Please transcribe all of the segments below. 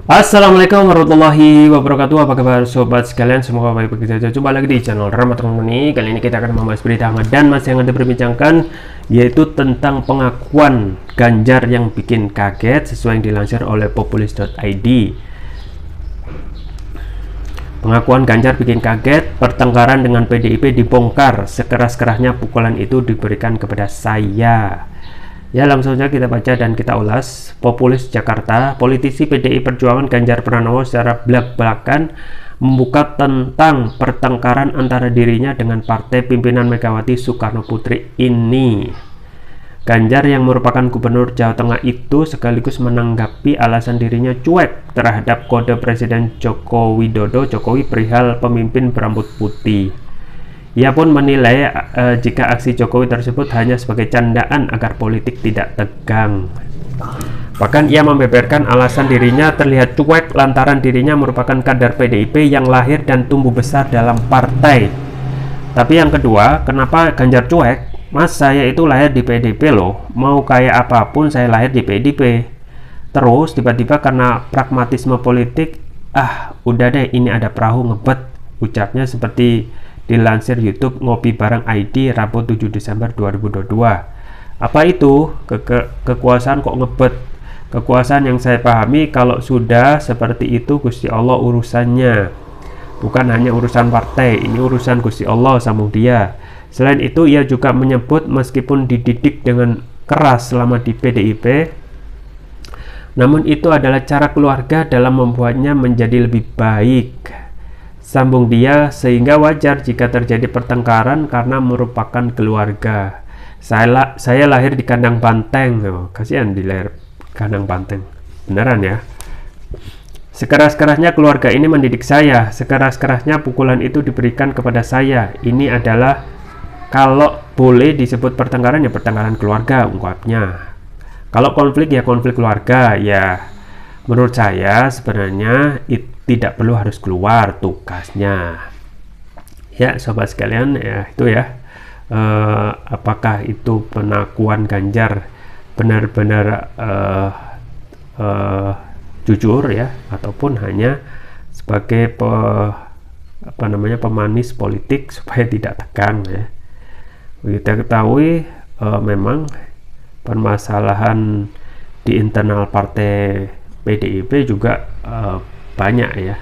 Assalamualaikum warahmatullahi wabarakatuh. Apa kabar sobat sekalian? Semoga baik-baik saja. Jumpa lagi di channel Rahmat Company. Kali ini kita akan membahas berita hangat dan masih yang ada diperbincangkan, yaitu tentang pengakuan Ganjar yang bikin kaget sesuai yang dilansir oleh populis.id. Pengakuan Ganjar bikin kaget, pertengkaran dengan PDIP dibongkar, sekeras-kerasnya pukulan itu diberikan kepada saya. Ya, langsung saja kita baca dan kita ulas. Populis Jakarta, politisi PDI Perjuangan Ganjar Pranowo secara belak-belakan membuka tentang pertengkaran antara dirinya dengan partai pimpinan Megawati Soekarno Putri ini. Ganjar yang merupakan gubernur Jawa Tengah itu sekaligus menanggapi alasan dirinya cuek terhadap kode Presiden Joko Widodo Jokowi perihal pemimpin berambut putih. Ia pun menilai jika aksi Jokowi tersebut hanya sebagai candaan agar politik tidak tegang. Bahkan ia membeberkan alasan dirinya terlihat cuek lantaran dirinya merupakan kader PDIP yang lahir dan tumbuh besar dalam partai. Tapi yang kedua, kenapa Ganjar cuek? Mas, saya itu lahir di PDIP loh, mau kayak apapun saya lahir di PDIP. Terus tiba-tiba karena pragmatisme politik, udah deh ini ada perahu ngebet, ucapnya seperti dilansir YouTube Ngopi Bareng ID Rabu 7 Desember 2022. Apa itu? Kekuasaan kok ngebet? Kekuasaan yang saya pahami kalau sudah seperti itu Gusti Allah urusannya. Bukan hanya urusan partai, ini urusan Gusti Allah, sambung dia. Selain itu ia juga menyebut meskipun dididik dengan keras selama di PDIP, namun itu adalah cara keluarga dalam membuatnya menjadi lebih baik. Sambung dia, sehingga wajar jika terjadi pertengkaran karena merupakan keluarga. Saya lahir di kandang banteng. Kasihan di lahir kandang banteng. Beneran ya. Sekeras-kerasnya keluarga ini mendidik saya. Sekeras-kerasnya pukulan itu diberikan kepada saya. Ini adalah, kalau boleh disebut pertengkaran, ya pertengkaran keluarga, ungkapnya. Kalau konflik, ya konflik keluarga. Ya, menurut saya sebenarnya tidak perlu harus keluar tugasnya. Ya sobat sekalian, ya itu ya, apakah itu pengakuan Ganjar benar-benar jujur ya, ataupun hanya sebagai pemanis politik supaya tidak tegang ya. Kita ketahui memang permasalahan di internal partai PDIP juga banyak ya.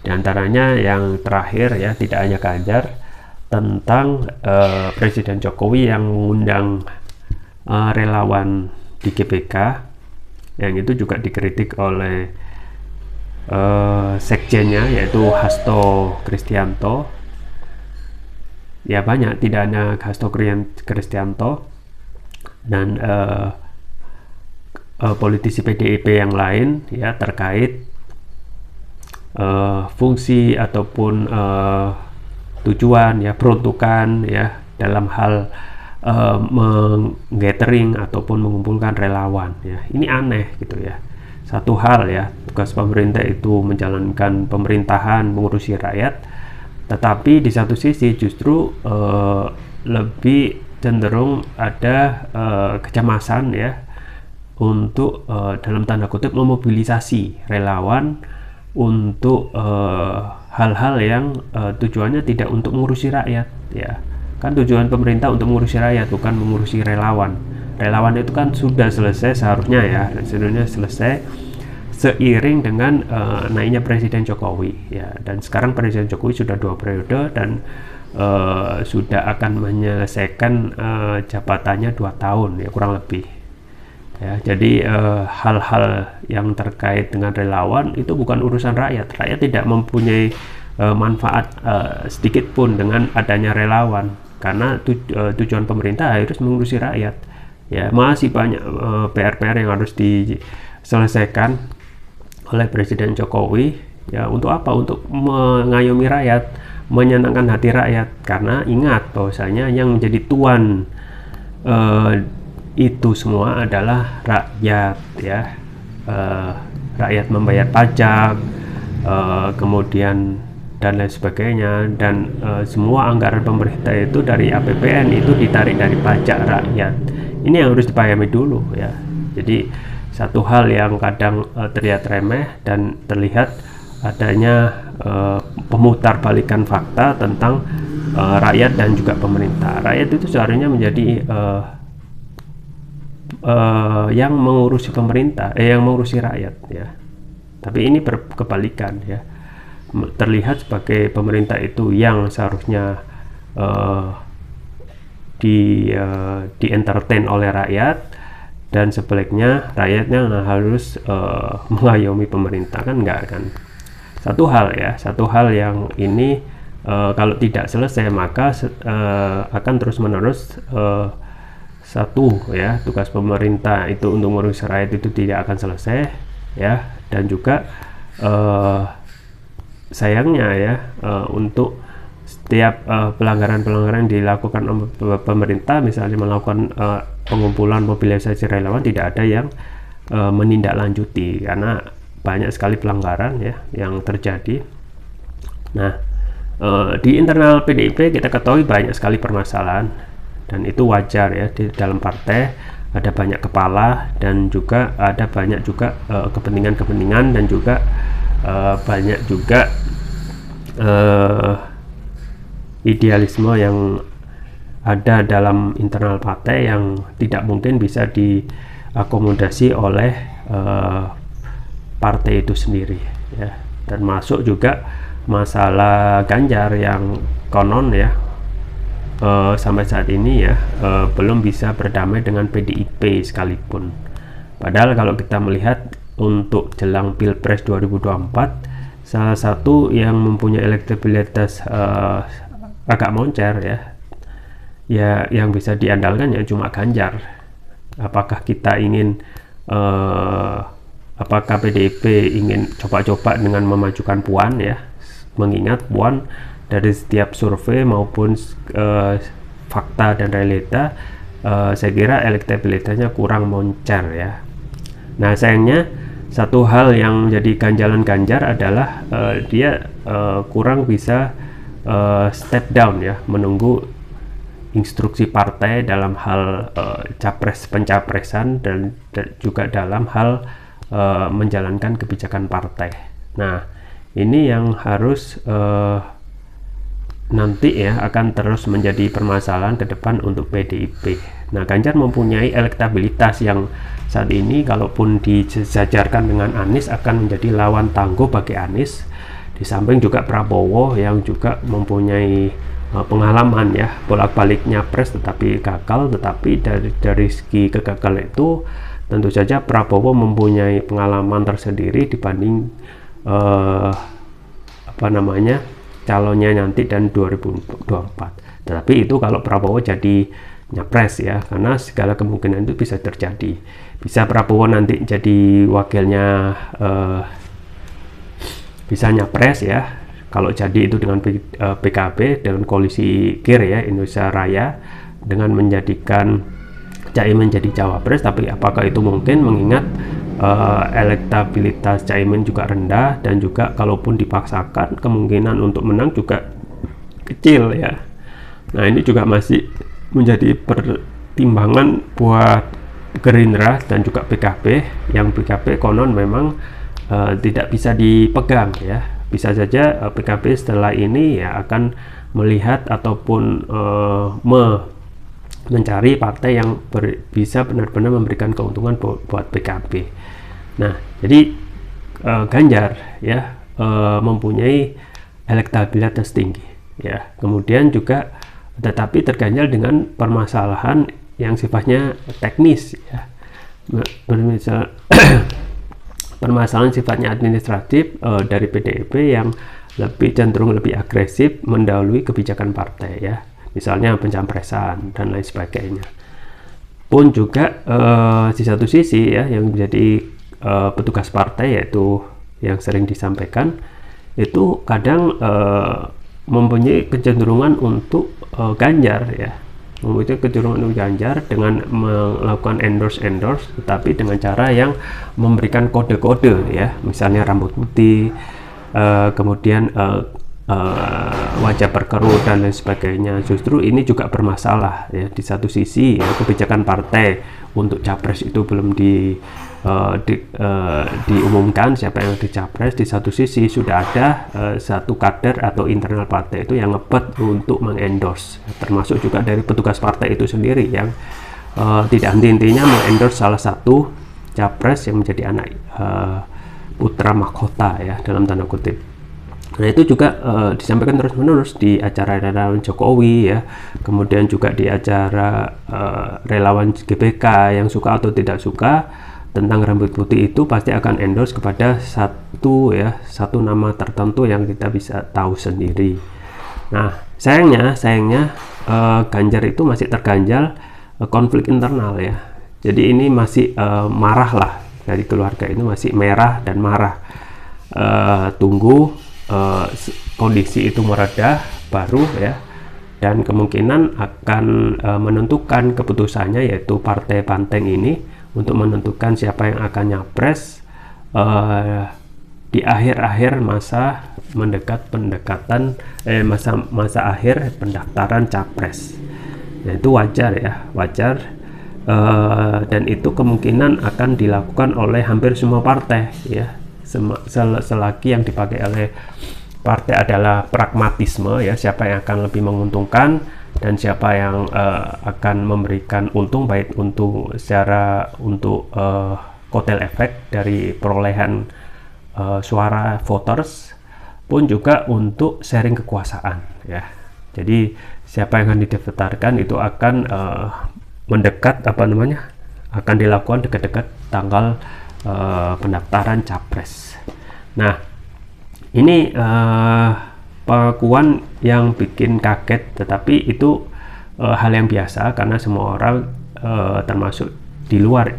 Di antaranya yang terakhir ya, tidak hanya Ganjar, tentang Presiden Jokowi yang mengundang relawan di GBK, yang itu juga dikritik oleh sekjennya, yaitu Hasto Kristianto. Ya banyak, tidak hanya Hasto Kristianto dan politisi PDIP yang lain ya, terkait fungsi ataupun tujuan ya, peruntukan ya dalam hal menggathering ataupun mengumpulkan relawan ya. Ini aneh gitu ya. Satu hal ya, tugas pemerintah itu menjalankan pemerintahan, mengurusi rakyat, tetapi di satu sisi justru lebih cenderung ada kecemasan ya untuk dalam tanda kutip memobilisasi relawan untuk hal-hal yang tujuannya tidak untuk mengurusi rakyat ya. Kan tujuan pemerintah untuk mengurusi rakyat, bukan mengurusi relawan. Relawan itu kan sudah selesai seharusnya ya, sebenarnya selesai seiring dengan naiknya Presiden Jokowi ya. Dan sekarang Presiden Jokowi sudah 2 periode dan sudah akan menyelesaikan jabatannya 2 tahun ya, kurang lebih ya. Jadi hal-hal yang terkait dengan relawan itu bukan urusan rakyat. Rakyat tidak mempunyai manfaat sedikit pun dengan adanya relawan, karena tujuan pemerintah harus mengurusi rakyat ya. Masih banyak PR-PR yang harus diselesaikan oleh Presiden Jokowi ya. Untuk apa? Untuk mengayomi rakyat, menyenangkan hati rakyat. Karena ingat bahwasanya yang menjadi tuan itu semua adalah rakyat ya. Rakyat membayar pajak, kemudian dan lain sebagainya, dan semua anggaran pemerintah itu dari APBN itu ditarik dari pajak rakyat. Ini yang harus dipahami dulu ya. Jadi satu hal yang kadang terlihat remeh dan terlihat adanya pemutarbalikan fakta tentang rakyat dan juga pemerintah. Rakyat itu seharusnya menjadi yang mengurusi pemerintah, yang mengurusi rakyat ya. Tapi ini berkebalikan ya. Terlihat sebagai pemerintah itu yang seharusnya di entertain oleh rakyat, dan sebaliknya rakyatnya harus mengayomi pemerintah, kan enggak kan. Satu hal yang ini kalau tidak selesai maka akan terus menerus tugas pemerintah itu untuk mengurus rakyat itu tidak akan selesai ya, dan juga sayangnya ya untuk setiap pelanggaran-pelanggaran yang dilakukan oleh pemerintah, misalnya melakukan pengumpulan mobilisasi relawan, tidak ada yang menindaklanjuti karena banyak sekali pelanggaran ya yang terjadi. Nah, di internal PDIP kita ketahui banyak sekali permasalahan, dan itu wajar ya. Di dalam partai ada banyak kepala dan juga ada banyak juga kepentingan-kepentingan, dan juga banyak juga idealisme yang ada dalam internal partai yang tidak mungkin bisa diakomodasi oleh partai itu sendiri ya. Termasuk juga masalah Ganjar yang konon ya sampai saat ini ya belum bisa berdamai dengan PDIP sekalipun. Padahal kalau kita melihat untuk jelang Pilpres 2024, salah satu yang mempunyai elektabilitas agak moncer ya yang bisa diandalkan ya cuma Ganjar. Apakah kita ingin apakah PDIP ingin coba-coba dengan memajukan Puan ya, mengingat Puan dari setiap survei maupun fakta dan realita saya kira elektabilitasnya kurang moncer ya. Nah, sayangnya satu hal yang menjadi ganjalan Ganjar adalah dia kurang bisa step down ya, menunggu instruksi partai dalam hal capres pencapresan, dan juga dalam hal menjalankan kebijakan partai. Nah, ini yang harus nanti ya akan terus menjadi permasalahan ke depan untuk PDIP. Nah, Ganjar mempunyai elektabilitas yang saat ini kalaupun disejajarkan dengan Anies akan menjadi lawan tangguh bagi Anies. Di samping juga Prabowo yang juga mempunyai pengalaman ya, bolak-balik nyapres tetapi gagal, tetapi dari segi kegagalan itu tentu saja Prabowo mempunyai pengalaman tersendiri dibanding calonnya nanti dan 2024. Tetapi itu kalau Prabowo jadi nyapres ya, karena segala kemungkinan itu bisa terjadi. Bisa Prabowo nanti jadi wakilnya bisa nyapres ya, kalau jadi itu dengan PKB dengan koalisi KIR ya, Indonesia Raya, dengan menjadikan Caimin menjadi cawapres. Tapi apakah itu mungkin, mengingat elektabilitas Caimin juga rendah, dan juga kalaupun dipaksakan kemungkinan untuk menang juga kecil ya. Nah, ini juga masih menjadi pertimbangan buat Gerindra dan juga PKB, yang PKB konon memang tidak bisa dipegang ya. Bisa saja PKB setelah ini ya akan melihat ataupun mencari partai yang bisa benar-benar memberikan keuntungan buat PKB. Nah, jadi Ganjar ya mempunyai elektabilitas tinggi ya. Kemudian juga tetapi terganjal dengan permasalahan yang sifatnya teknis ya. Permasalahan sifatnya administratif dari PDIP yang cenderung lebih agresif mendahului kebijakan partai ya. Misalnya pencapresan dan lain sebagainya. Pun juga di satu sisi ya yang menjadi petugas partai, yaitu yang sering disampaikan itu kadang mempunyai kecenderungan untuk Ganjar ya, mempunyai kecenderungan untuk Ganjar dengan melakukan endorse, tetapi dengan cara yang memberikan kode-kode ya, misalnya rambut putih, kemudian wajah berkerut dan lain sebagainya. Justru ini juga bermasalah ya. Di satu sisi ya, kebijakan partai untuk capres itu belum diumumkan siapa yang dicapres. Di satu sisi sudah ada satu kader atau internal partai itu yang ngebet untuk mengendorse, termasuk juga dari petugas partai itu sendiri yang tidak henti-hentinya mengendorse salah satu capres yang menjadi anak putra mahkota ya, dalam tanda kutip. Nah itu juga disampaikan terus-menerus di acara relawan Jokowi ya, kemudian juga di acara relawan GBK yang suka atau tidak suka tentang rambut putih itu pasti akan endorse kepada satu nama tertentu yang kita bisa tahu sendiri. Nah sayangnya Ganjar itu masih terganjal konflik internal ya. Jadi ini masih marah lah, dari keluarga itu masih merah dan marah. Tunggu kondisi itu mereda baru ya, dan kemungkinan akan menentukan keputusannya, yaitu partai Banteng ini untuk menentukan siapa yang akan nyapres di akhir-akhir masa masa akhir pendaftaran capres. Nah itu wajar ya, wajar, dan itu kemungkinan akan dilakukan oleh hampir semua partai ya, selagi yang dipakai oleh partai adalah pragmatisme ya, siapa yang akan lebih menguntungkan dan siapa yang akan memberikan untung, baik untuk kotel efek dari perolehan suara voters pun juga untuk sharing kekuasaan ya. Jadi siapa yang akan didaftarkan itu akan akan dilakukan dekat-dekat tanggal pendaftaran capres. Nah ini pengakuan yang bikin kaget, tetapi itu hal yang biasa karena semua orang termasuk di luar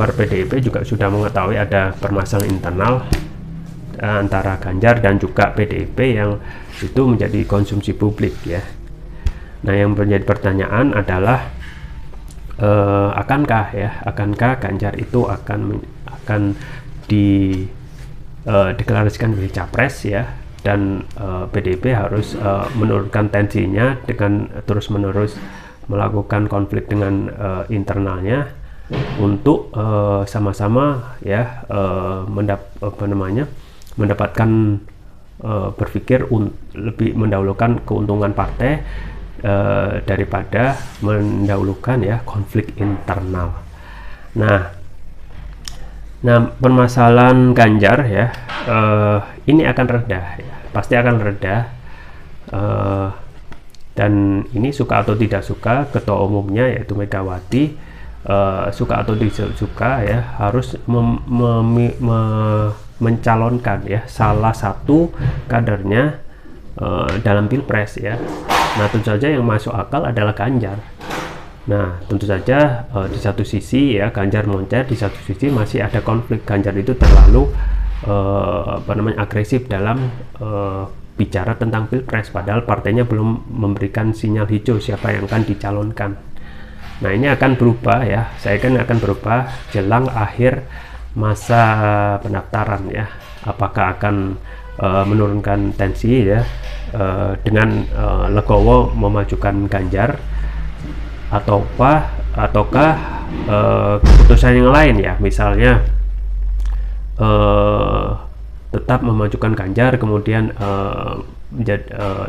PDIP juga sudah mengetahui ada permasalahan internal antara Ganjar dan juga PDIP yang itu menjadi konsumsi publik ya. Nah yang menjadi pertanyaan adalah akankah Ganjar itu akan deklarasikan menjadi capres ya, dan PDIP harus menurunkan tensinya dengan terus-menerus melakukan konflik dengan internalnya untuk sama-sama ya mendapatkan berpikir lebih mendahulukan keuntungan partai daripada mendahulukan ya konflik internal. Nah permasalahan Ganjar ya ini akan reda ya, pasti akan reda, dan ini suka atau tidak suka ketua umumnya yaitu Megawati, suka atau tidak suka ya harus mencalonkan ya salah satu kadernya dalam pilpres ya. Nah tentu saja yang masuk akal adalah Ganjar. Nah tentu saja di satu sisi ya Ganjar moncer, di satu sisi masih ada konflik. Ganjar itu terlalu agresif dalam bicara tentang pilpres, padahal partainya belum memberikan sinyal hijau siapa yang akan dicalonkan. Nah ini akan berubah ya, saya kan akan berubah jelang akhir masa pendaftaran ya. Apakah akan menurunkan tensi ya dengan legowo memajukan Ganjar, ataukah keputusan yang lain ya, misalnya tetap memajukan Ganjar kemudian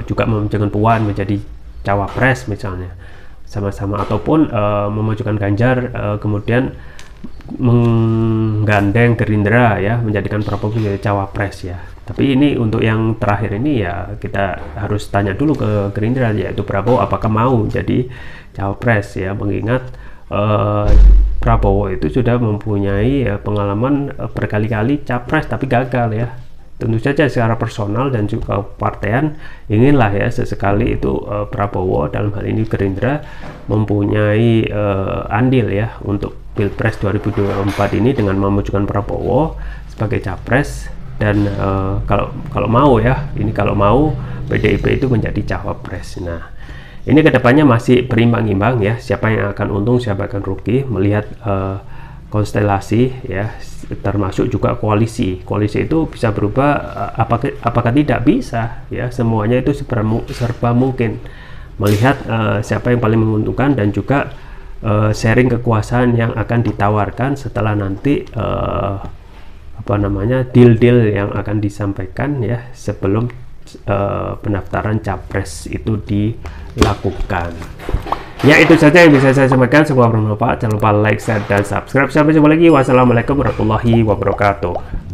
juga memajukan Puan menjadi cawapres misalnya sama-sama, ataupun memajukan Ganjar kemudian menggandeng Gerindra ya menjadikan Prabowo menjadi cawapres ya. Tapi ini untuk yang terakhir ini ya kita harus tanya dulu ke Gerindra, yaitu Prabowo apakah mau jadi cawapres ya, mengingat Prabowo itu sudah mempunyai pengalaman berkali-kali capres tapi gagal ya. Tentu saja secara personal dan juga partean inginlah ya sesekali itu Prabowo, dalam hal ini Gerindra, mempunyai andil ya untuk Pilpres 2024 ini dengan memajukan Prabowo sebagai capres, dan kalau mau ya, ini kalau mau PDIP itu menjadi cawapres. Nah ini kedepannya masih berimbang-imbang ya, siapa yang akan untung siapa akan rugi, melihat konstelasi ya, termasuk juga koalisi. Koalisi itu bisa berubah, apakah tidak bisa ya, semuanya itu serba mungkin, melihat siapa yang paling menguntungkan dan juga sharing kekuasaan yang akan ditawarkan setelah nanti deal-deal yang akan disampaikan ya sebelum pendaftaran capres itu dilakukan. Ya, itu saja yang bisa saya sampaikan, semoga bermanfaat. Jangan lupa like, share, dan subscribe. Sampai jumpa lagi. Wassalamualaikum warahmatullahi wabarakatuh.